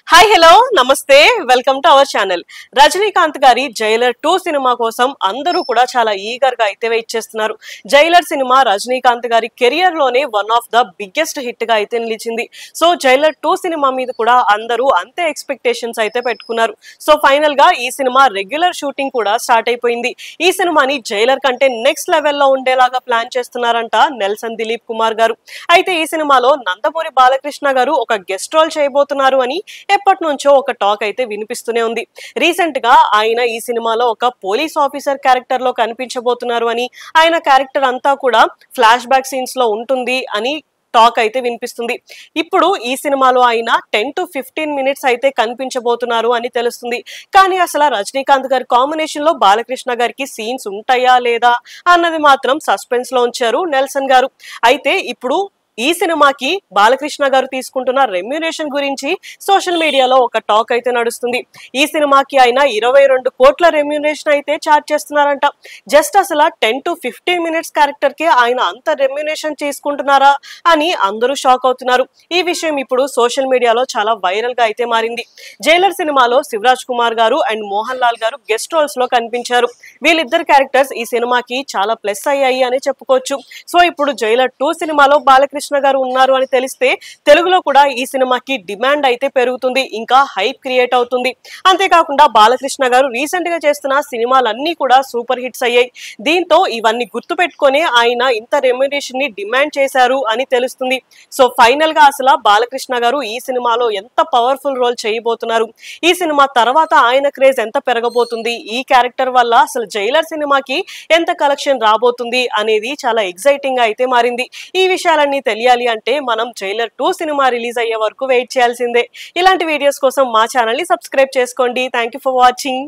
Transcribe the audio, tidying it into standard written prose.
Hi hello నమస్తే welcome to our channel. Rajinikanth గారి Jailer 2 cinema కోసం అందరూ కూడా చాలా ఈగర్ గా అయితే వెయిట్ చేస్తున్నారు. జైలర్ సినిమా రజనీకాంత్ గారి కెరియర్ లోనే one of the biggest hit గా అయితే నిలిచింది. సో జైలర్ 2 సినిమా మీద కూడా అందరూ అంతే ఎక్స్పెక్టేషన్స్ అయితే పెట్టుకున్నారు. సో ఫైనల్ గా ఈ సినిమా రెగ్యులర్ షూటింగ్ కూడా స్టార్ట్ అయిపోయింది. ఈ సినిమాని జైలర్ కంటే నెక్స్ట్ లెవెల్లో ఉండేలాగా ప్లాన్ చేస్తున్నారంట నెల్సన్ దిలీప్ కుమార్ గారు. అయితే ఈ సినిమాలో నందమూరి బాలకృష్ణ గారు ఒక గెస్ట్ రోల్ చేయబోతున్నారు అని ఎప్పటి నుంచో ఒక టాక్ అయితే వినిపిస్తూనే ఉంది. రీసెంట్ గా ఆయన ఈ సినిమాలో ఒక పోలీస్ ఆఫీసర్ క్యారెక్టర్ లో కనిపించబోతున్నారు అని, ఆయన క్యారెక్టర్ అంతా కూడా ఫ్లాష్ బ్యాక్ సీన్స్ లో ఉంటుంది అని టాక్ అయితే వినిపిస్తుంది. ఇప్పుడు ఈ సినిమాలో ఆయన 10 to 15 minutes అయితే కనిపించబోతున్నారు అని తెలుస్తుంది. కానీ అసలు రజనీకాంత్ గారి కాంబినేషన్ లో బాలకృష్ణ గారికి సీన్స్ ఉంటాయా లేదా అన్నది మాత్రం సస్పెన్స్ లో ఉంచారు నెల్సన్ గారు. అయితే ఇప్పుడు ఈ సినిమాకి బాలకృష్ణ గారు తీసుకుంటున్న రెమ్యునేషన్ గురించి సోషల్ మీడియాలో ఒక టాక్ అయితే నడుస్తుంది. ఈ సినిమాకి ఆయన 22 కోట్ల రెమ్యునేషన్ అయితే చార్జ్ చేస్తున్నారంట. జస్ట్ అసలు 10 to 15 minutes క్యారెక్టర్ కి ఆయన అంత రెమ్యునేషన్ తీసుకుంటున్నారా అని అందరూ షాక్ అవుతున్నారు. ఈ విషయం ఇప్పుడు సోషల్ మీడియాలో చాలా వైరల్ గా అయితే మారింది. జైలర్ సినిమాలో శివరాజ్ కుమార్ గారు అండ్ మోహన్ లాల్ గారు గెస్ట్ రోల్స్ లో కనిపించారు. వీళ్ళిద్దరు క్యారెక్టర్స్ ఈ సినిమాకి చాలా ప్లస్ అయ్యాయి అని చెప్పుకోవచ్చు. సో ఇప్పుడు జైలర్ 2 సినిమాలో బాలకృష్ణ గారు ఉన్నారు అని తెలిస్తే తెలుగులో కూడా ఈ సినిమాకి డిమాండ్ అయితే పెరుగుతుంది, ఇంకా హైప్ క్రియేట్ అవుతుంది. అంతేకాకుండా బాలకృష్ణ గారు రీసెంట్ గా చేస్తున్న సినిమాలన్నీ కూడా సూపర్ హిట్స్ అయ్యాయి. దీంతో ఇవన్నీ గుర్తు పెట్టుకునే ఆయన ఇంత రెమ్యునేషన్ ని డిమాండ్ చేశారు అని తెలుస్తుంది. సో ఫైనల్ గా అసలు బాలకృష్ణ గారు ఈ సినిమాలో ఎంత పవర్ఫుల్ రోల్ చేయబోతున్నారు, ఈ సినిమా తర్వాత ఆయన క్రేజ్ ఎంత పెరగబోతుంది, ఈ క్యారెక్టర్ వల్ల అసలు జైలర్ సినిమాకి ఎంత కలెక్షన్ రాబోతుంది అనేది చాలా ఎక్సైటింగ్ గా అయితే మారింది. ఈ విషయాలన్నీ తెలియాలి అంటే మనం జైలర్ 2 సినిమా రిలీజ్ అయ్యే వరకు వెయిట్ చేయాల్సిందే. ఇలాంటి వీడియోస్ కోసం మా ఛానల్ ని సబ్స్క్రైబ్ చేసుకోండి. Thank you for watching.